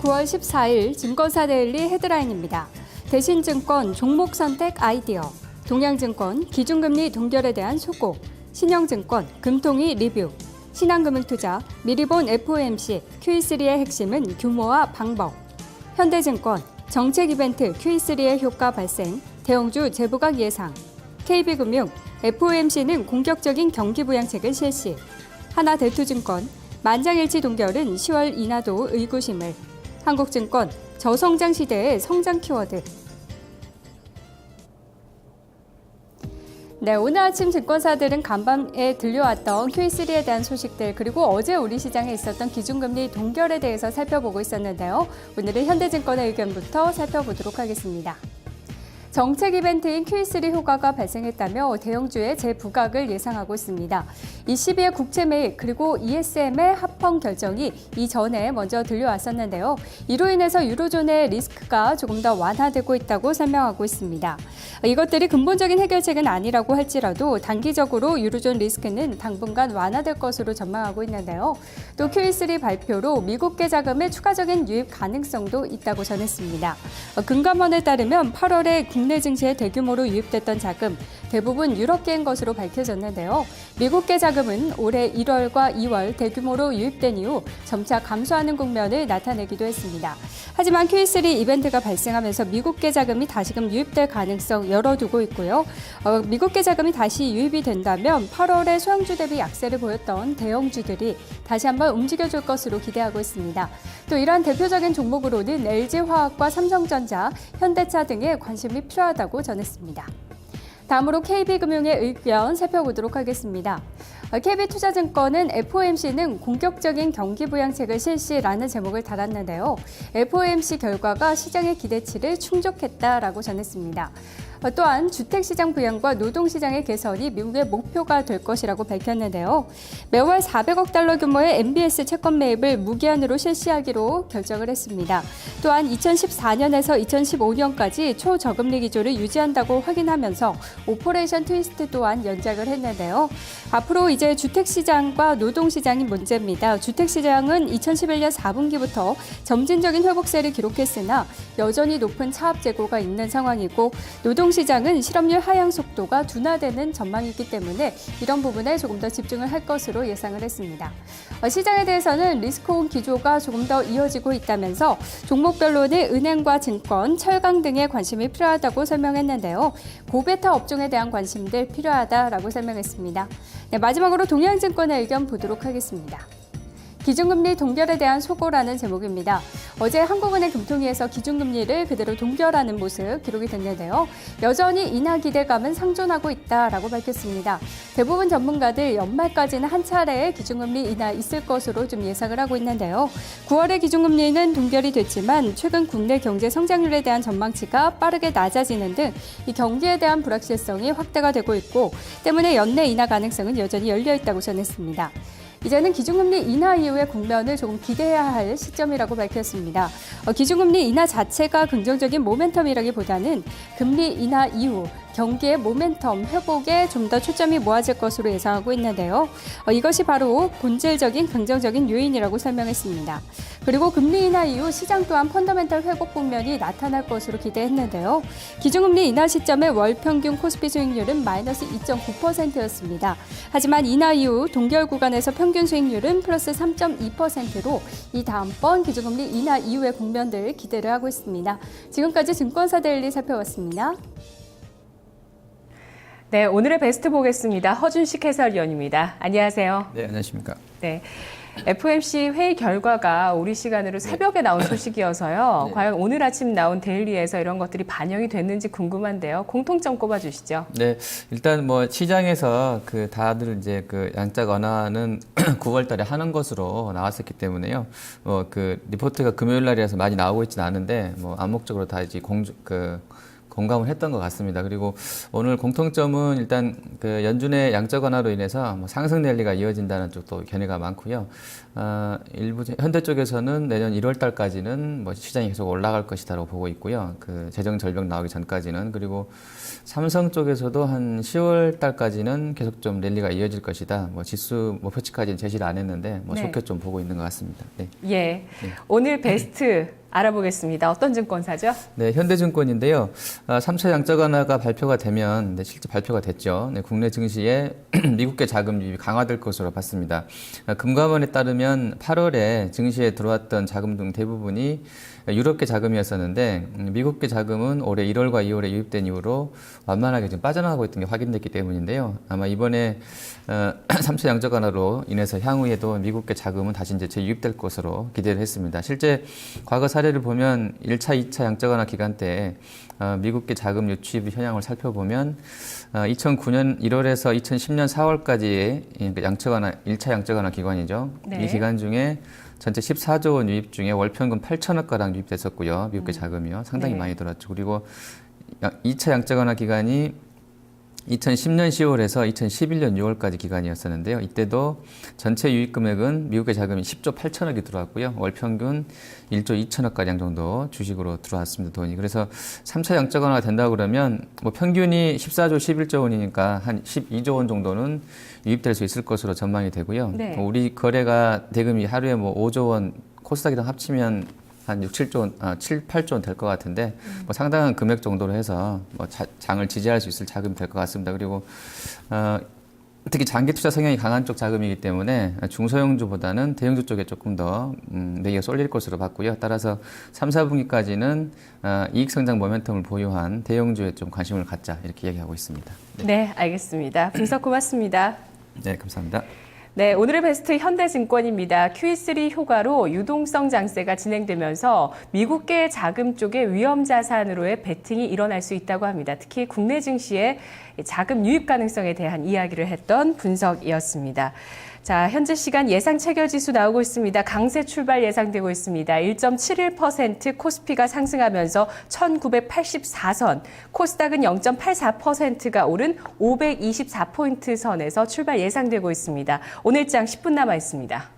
9월 14일 증권사 데일리 헤드라인입니다. 대신증권 종목 선택 아이디어, 동양증권 기준금리 동결에 대한 소고, 신영증권 금통위 리뷰, 신한금융투자 미리본 FOMC Q3의 핵심은 규모와 방법, 현대증권 정책 이벤트 Q3의 효과 발생, 대형주 재부각 예상, KB금융 FOMC는 공격적인 경기 부양책을 실시, 하나대투증권 만장일치 동결은 10월 인하도 의구심을, 한국증권 저성장 시대의 성장 키워드. 네, 오늘 아침 증권사들은 간밤에 들려왔던 Q3에 대한 소식들, 그리고 어제 우리 시장에 있었던 기준금리 동결에 대해서 살펴보고 있었는데요. 오늘은 현대증권의 의견부터 살펴보도록 하겠습니다. 정책 이벤트인 Q3 효과가 발생했다며 대형주의 재부각을 예상하고 있습니다. 이 12의 국채 매입 그리고 ESM의 합헌 결정이 이전에 먼저 들려왔었는데요. 이로 인해서 유로존의 리스크가 조금 더 완화되고 있다고 설명하고 있습니다. 이것들이 근본적인 해결책은 아니라고 할지라도 단기적으로 유로존 리스크는 당분간 완화될 것으로 전망하고 있는데요. 또 Q3 발표로 미국계 자금의 추가적인 유입 가능성도 있다고 전했습니다. 금감원에 따르면 8월에 국내 증시에 대규모로 유입됐던 자금, 대부분 유럽계인 것으로 밝혀졌는데요. 미국계 자금은 올해 1월과 2월 대규모로 유입된 이후 점차 감소하는 국면을 나타내기도 했습니다. 하지만 Q3 이벤트가 발생하면서 미국계 자금이 다시금 유입될 가능성 열어두고 있고요. 미국계 자금이 다시 유입이 된다면 8월에 소형주 대비 약세를 보였던 대형주들이 다시 한번 움직여줄 것으로 기대하고 있습니다. 또 이러한 대표적인 종목으로는 LG화학과 삼성전자, 현대차 등에 관심이 필요하다고 전했습니다. 다음으로 KB금융의 의견 살펴보도록 하겠습니다. KB투자증권은 FOMC는 공격적인 경기 부양책을 실시라는 제목을 달았는데요. FOMC 결과가 시장의 기대치를 충족했다라고 전했습니다. 또한 주택시장 부양과 노동시장의 개선이 미국의 목표가 될 것이라고 밝혔는데요. 매월 400억 달러 규모의 MBS 채권 매입을 무기한으로 실시하기로 결정을 했습니다. 또한 2014년에서 2015년까지 초저금리 기조를 유지한다고 확인하면서 오퍼레이션 트위스트 또한 연장을 했는데요. 앞으로 이제 주택시장과 노동시장이 문제입니다. 주택시장은 2011년 4분기부터 점진적인 회복세를 기록했으나 여전히 높은 차압 재고가 있는 상황이고 노동시장은 실업률 하향 속도가 둔화되는 전망이기 때문에 이런 부분에 조금 더 집중을 할 것으로 예상을 했습니다. 시장에 대해서는 리스크온 기조가 조금 더 이어지고 있다면서 종목별로는 은행과 증권, 철강 등에 관심이 필요하다고 설명했는데요. 고베타 업종에 대한 관심들 필요하다라고 설명했습니다. 네, 마지막으로 동양증권의 의견 보도록 하겠습니다. 기준금리 동결에 대한 소고라는 제목입니다. 어제 한국은행 금통위에서 기준금리를 그대로 동결하는 모습 기록이 됐는데요. 여전히 인하 기대감은 상존하고 있다라고 밝혔습니다. 대부분 전문가들 연말까지는 한 차례의 기준금리 인하 있을 것으로 좀 예상을 하고 있는데요. 9월에 기준금리는 동결이 됐지만 최근 국내 경제 성장률에 대한 전망치가 빠르게 낮아지는 등 이 경기에 대한 불확실성이 확대가 되고 있고 때문에 연내 인하 가능성은 여전히 열려 있다고 전했습니다. 이제는 기준금리 인하 이후의 국면을 조금 기대해야 할 시점이라고 밝혔습니다. 기준금리 인하 자체가 긍정적인 모멘텀이라기보다는 금리 인하 이후 경기의 모멘텀 회복에 좀 더 초점이 모아질 것으로 예상하고 있는데요. 이것이 바로 본질적인 긍정적인 요인이라고 설명했습니다. 그리고 금리 인하 이후 시장 또한 펀더멘털 회복 국면이 나타날 것으로 기대했는데요. 기준금리 인하 시점의 월 평균 코스피 수익률은 마이너스 2.9%였습니다. 하지만 인하 이후 동결 구간에서 평균 수익률은 플러스 3.2%로 이 다음번 기준금리 인하 이후의 국면들 기대를 하고 있습니다. 지금까지 증권사 데일리 살펴봤습니다. 네, 오늘의 베스트 보겠습니다. 허준식 해설위원입니다. 안녕하세요. 네, 안녕하십니까. 네. FOMC 회의 결과가 우리 시간으로 새벽에 나온 소식이어서요. 네. 과연 오늘 아침 나온 데일리에서 이런 것들이 반영이 됐는지 궁금한데요. 공통점 꼽아주시죠. 네, 일단 뭐 시장에서 다들 이제 양적 완화는 9월달에 하는 것으로 나왔었기 때문에요. 리포트가 금요일 날이라서 많이 나오고 있지는 않은데 암묵적으로 다 이제 공감을 했던 것 같습니다. 그리고 오늘 공통점은 일단 그 연준의 양적 완화로 인해서 뭐 상승 랠리가 이어진다는 쪽도 견해가 많고요. 일부 현대 쪽에서는 내년 1월 달까지는 뭐 시장이 계속 올라갈 것이다라고 보고 있고요. 그 재정 절벽 나오기 전까지는. 그리고 삼성 쪽에서도 한 10월 달까지는 계속 좀 랠리가 이어질 것이다. 뭐 지수 목표치까지는 제시를 안 했는데 뭐 네. 좋게 좀 보고 있는 것 같습니다. 네. 예. 오늘 베스트 알아보겠습니다. 어떤 증권사죠? 네, 현대증권인데요. 3차 양적 완화가 발표가 되면, 네, 실제 발표가 됐죠. 네, 국내 증시에 미국계 자금 유입이 강화될 것으로 봤습니다. 금감원에 따르면 8월에 증시에 들어왔던 자금 등 대부분이 유럽계 자금이었었는데 미국계 자금은 올해 1월과 2월에 유입된 이후로 완만하게 지금 빠져나가고 있던 게 확인됐기 때문인데요. 아마 이번에 3차 양적 완화로 인해서 향후에도 미국계 자금은 다시 이제 재유입될 것으로 기대를 했습니다. 실제 과거 사례를 보면 1차, 2차 양적 완화 기간 때 미국계 자금 유치입 현황을 살펴보면 2009년 1월에서 2010년 4월까지의 양적 완화 1차 양적 완화 기간이죠. 네. 이 기간 중에 전체 14조 원 유입 중에 월 평균 8천억 가량 유입됐었고요. 미국계 자금이요. 상당히 네. 많이 들었죠. 그리고 2차 양적 완화 기간이 2010년 10월에서 2011년 6월까지 기간이었었는데요. 이때도 전체 유입 금액은 미국의 자금이 10조 8천억이 들어왔고요. 월 평균 1조 2천억 가량 정도 주식으로 들어왔습니다. 돈이. 그래서 3차 양적 완화가 된다고 그러면 뭐 평균이 14조 11조 원이니까 한 12조 원 정도는 유입될 수 있을 것으로 전망이 되고요. 네. 우리 거래가 대금이 하루에 뭐 5조 원 코스닥이랑 합치면 한 7, 8조 원 될 것 같은데 뭐 상당한 금액 정도로 해서 뭐 장을 지지할 수 있을 자금이 될 것 같습니다. 그리고 특히 장기 투자 성향이 강한 쪽 자금이기 때문에 중소형주보다는 대형주 쪽에 조금 더 매기가 쏠릴 것으로 봤고요. 따라서 3, 4분기까지는 이익 성장 모멘텀을 보유한 대형주에 좀 관심을 갖자 이렇게 얘기하고 있습니다. 네, 알겠습니다. 분석 고맙습니다. 네, 감사합니다. 네, 오늘의 베스트 현대증권입니다. QE3 효과로 유동성 장세가 진행되면서 미국계 자금 쪽의 위험자산으로의 베팅이 일어날 수 있다고 합니다. 특히 국내 증시의 자금 유입 가능성에 대한 이야기를 했던 분석이었습니다. 자, 현재 시간 예상 체결지수 나오고 있습니다. 강세 출발 예상되고 있습니다. 1.71% 코스피가 상승하면서 1984선, 코스닥은 0.84%가 오른 524포인트 선에서 출발 예상되고 있습니다. 오늘 장 10분 남아 있습니다.